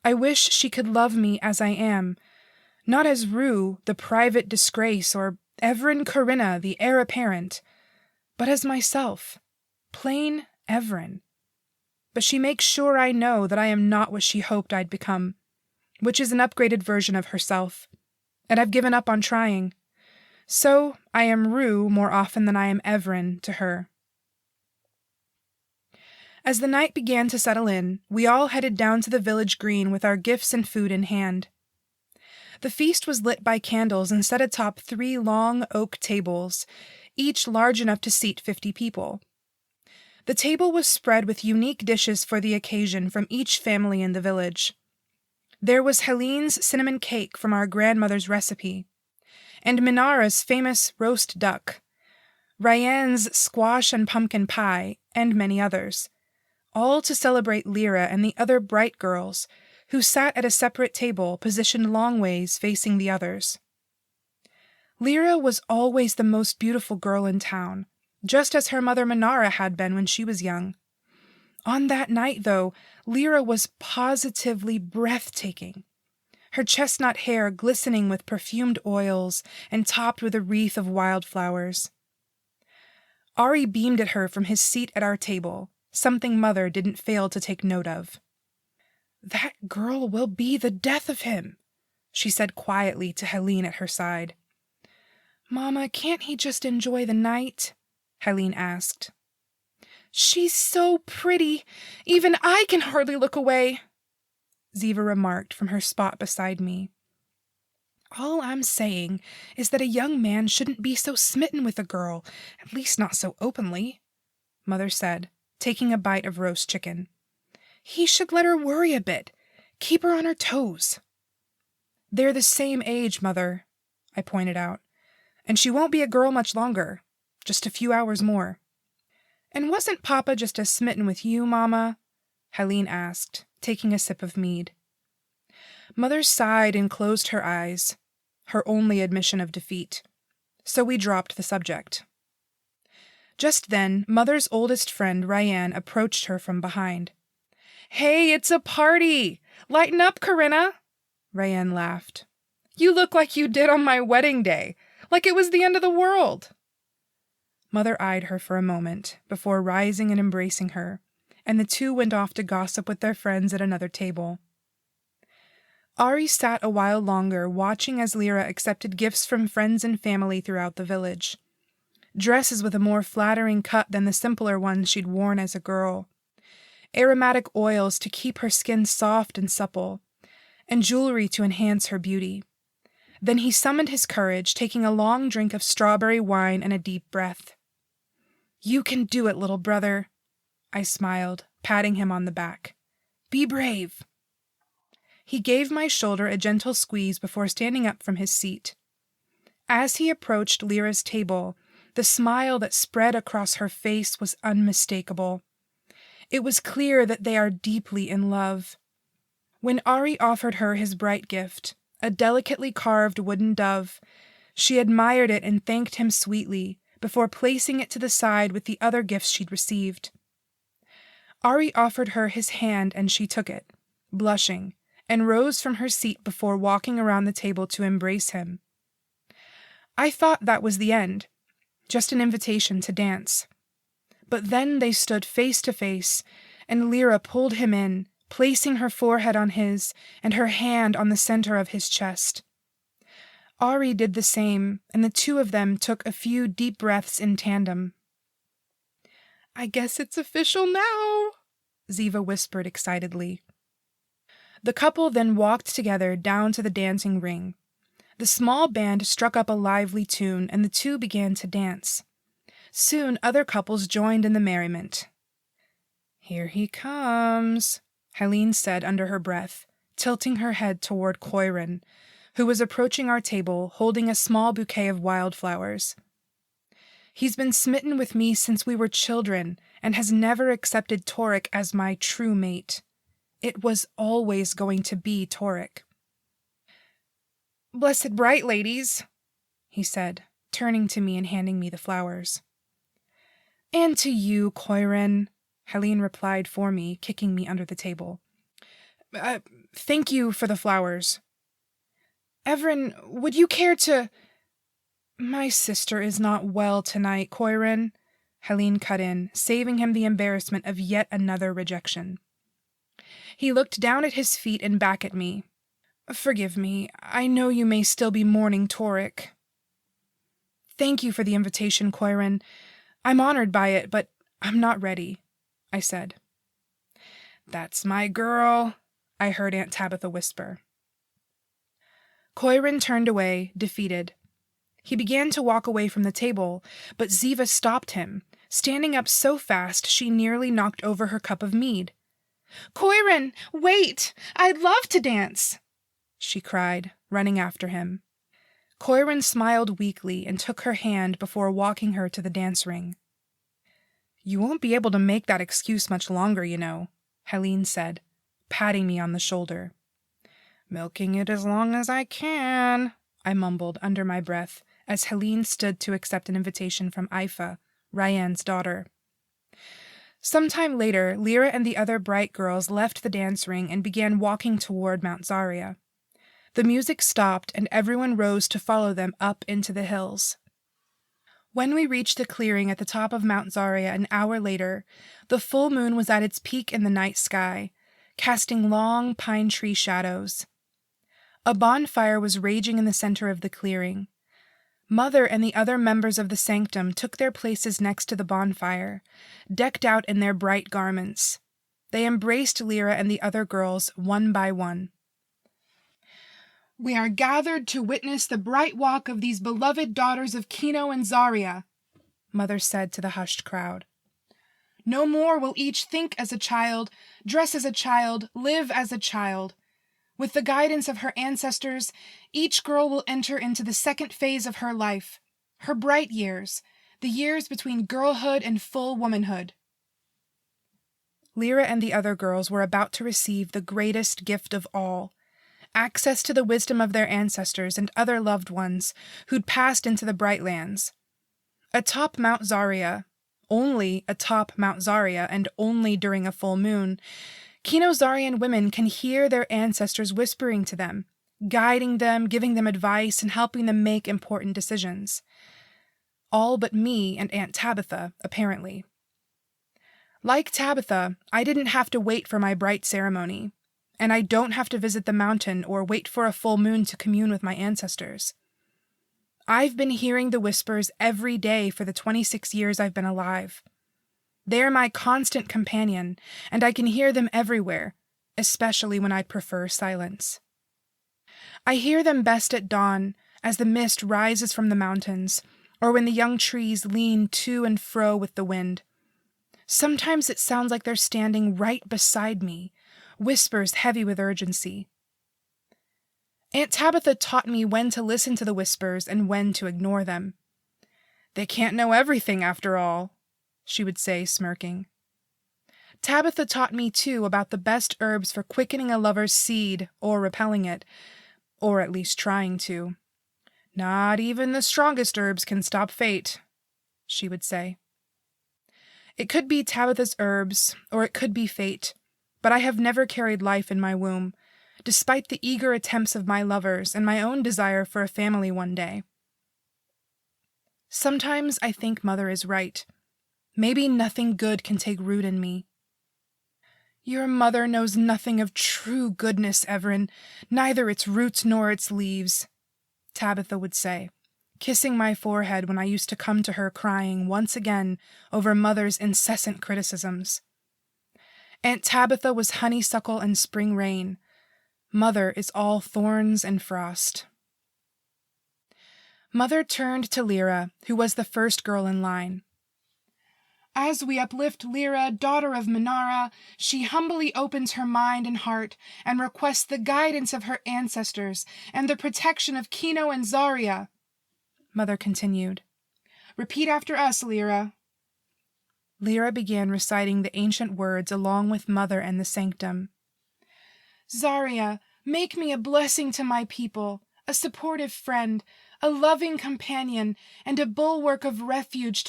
I wish she could love me as I am, not as Rue, the private disgrace, or Evryn Korina, the heir apparent, but as myself, plain Evryn. But she makes sure I know that I am not what she hoped I'd become, which is an upgraded version of herself, and I've given up on trying. So I am Rue more often than I am Evryn to her. As the night began to settle in, we all headed down to the village green with our gifts and food in hand. The feast was lit by candles and set atop 3 long oak tables, each large enough to seat 50 people. The table was spread with unique dishes for the occasion from each family in the village. There was Helene's cinnamon cake from our grandmother's recipe, and Minara's famous roast duck, Ryan's squash and pumpkin pie, and many others, all to celebrate Lyra and the other bright girls, who sat at a separate table positioned long ways facing the others. Lyra was always the most beautiful girl in town, just as her mother Minara had been when she was young. On that night, though, Lyra was positively breathtaking, her chestnut hair glistening with perfumed oils and topped with a wreath of wildflowers. Ari beamed at her from his seat at our table, something Mother didn't fail to take note of. "That girl will be the death of him," she said quietly to Helene at her side. "Mama, can't he just enjoy the night?" Helene asked. "She's so pretty, even I can hardly look away," Ziva remarked from her spot beside me. "All I'm saying is that a young man shouldn't be so smitten with a girl, at least not so openly," Mother said, taking a bite of roast chicken. "He should let her worry a bit, keep her on her toes." "They're the same age, Mother," I pointed out, "and she won't be a girl much longer, just a few hours more." "And wasn't Papa just as smitten with you, Mama?" Helene asked, taking a sip of mead. Mother sighed and closed her eyes, her only admission of defeat, so we dropped the subject. Just then, Mother's oldest friend, Ryan, approached her from behind. "Hey, it's a party! Lighten up, Korina!" Ryan laughed. "You look like you did on my wedding day, like it was the end of the world." Mother eyed her for a moment, before rising and embracing her, and the two went off to gossip with their friends at another table. Ari sat a while longer, watching as Lyra accepted gifts from friends and family throughout the village. Dresses with a more flattering cut than the simpler ones she'd worn as a girl, aromatic oils to keep her skin soft and supple, and jewelry to enhance her beauty. Then he summoned his courage, taking a long drink of strawberry wine and a deep breath. "You can do it, little brother," I smiled, patting him on the back. "Be brave." He gave my shoulder a gentle squeeze before standing up from his seat. As he approached Lyra's table, the smile that spread across her face was unmistakable. It was clear that they are deeply in love. When Ari offered her his bright gift, a delicately carved wooden dove, she admired it and thanked him sweetly, before placing it to the side with the other gifts she'd received. Ari offered her his hand and she took it, blushing, and rose from her seat before walking around the table to embrace him. I thought that was the end, just an invitation to dance. But then they stood face to face, and Lyra pulled him in, placing her forehead on his and her hand on the center of his chest. Ari did the same, and the two of them took a few deep breaths in tandem. "I guess it's official now," Ziva whispered excitedly. The couple then walked together down to the dancing ring. The small band struck up a lively tune, and the two began to dance. Soon other couples joined in the merriment. "Here he comes," Helene said under her breath, tilting her head toward Koirin, who was approaching our table, holding a small bouquet of wildflowers. "He's been smitten with me since we were children, and has never accepted Torek as my true mate. It was always going to be Torek." "Blessed bright ladies," he said, turning to me and handing me the flowers. "And to you, Koirin," Helene replied for me, kicking me under the table. Thank you for the flowers. Evryn, would you care to... My sister is not well tonight, Koirin, Helene cut in, saving him the embarrassment of yet another rejection. He looked down at his feet and back at me. Forgive me, I know you may still be mourning Torek. Thank you for the invitation, Koirin. I'm honored by it, but I'm not ready, I said. That's my girl, I heard Aunt Tabitha whisper. Koirin turned away, defeated. He began to walk away from the table, but Ziva stopped him, standing up so fast she nearly knocked over her cup of mead. Koirin, wait! I'd love to dance! She cried, running after him. Koirin smiled weakly and took her hand before walking her to the dance ring. You won't be able to make that excuse much longer, you know, Helene said, patting me on the shoulder. Milking it as long as I can, I mumbled under my breath as Helene stood to accept an invitation from Aifa, Ryan's daughter. Sometime later, Lyra and the other bright girls left the dance ring and began walking toward Mount Zaria. The music stopped and everyone rose to follow them up into the hills. When we reached the clearing at the top of Mount Zaria an hour later, the full moon was at its peak in the night sky, casting long pine tree shadows. A bonfire was raging in the center of the clearing. Mother and the other members of the sanctum took their places next to the bonfire, decked out in their bright garments. They embraced Lyra and the other girls one by one. We are gathered to witness the bright walk of these beloved daughters of Kino and Zaria, Mother said to the hushed crowd. No more will each think as a child, dress as a child, live as a child. With the guidance of her ancestors, each girl will enter into the second phase of her life, her bright years, the years between girlhood and full womanhood. Lyra and the other girls were about to receive the greatest gift of all, access to the wisdom of their ancestors and other loved ones who'd passed into the Bright Lands. Atop Mount Zaria, only atop Mount Zaria and only during a full moon, Kenozarian women can hear their ancestors whispering to them, guiding them, giving them advice, and helping them make important decisions. All but me and Aunt Tabitha, apparently. Like Tabitha, I didn't have to wait for my bright ceremony, and I don't have to visit the mountain or wait for a full moon to commune with my ancestors. I've been hearing the whispers every day for the 26 years I've been alive. They're my constant companion, and I can hear them everywhere, especially when I'd prefer silence. I hear them best at dawn, as the mist rises from the mountains, or when the young trees lean to and fro with the wind. Sometimes it sounds like they're standing right beside me, whispers heavy with urgency. Aunt Tabitha taught me when to listen to the whispers and when to ignore them. They can't know everything, after all, she would say, smirking. Tabitha taught me, too, about the best herbs for quickening a lover's seed or repelling it, or at least trying to. Not even the strongest herbs can stop fate, she would say. It could be Tabitha's herbs, or it could be fate, but I have never carried life in my womb, despite the eager attempts of my lovers and my own desire for a family one day. Sometimes I think Mother is right. Maybe nothing good can take root in me. Your mother knows nothing of true goodness, Evryn, neither its roots nor its leaves, Tabitha would say, kissing my forehead when I used to come to her crying once again over Mother's incessant criticisms. Aunt Tabitha was honeysuckle and spring rain. Mother is all thorns and frost. Mother turned to Lyra, who was the first girl in line. As we uplift Lyra, daughter of Minara, she humbly opens her mind and heart and requests the guidance of her ancestors and the protection of Kino and Zaria, Mother continued. Repeat after us, Lyra. Lyra began reciting the ancient words along with Mother and the sanctum. Zaria, make me a blessing to my people, a supportive friend, a loving companion, and a bulwark of refuge to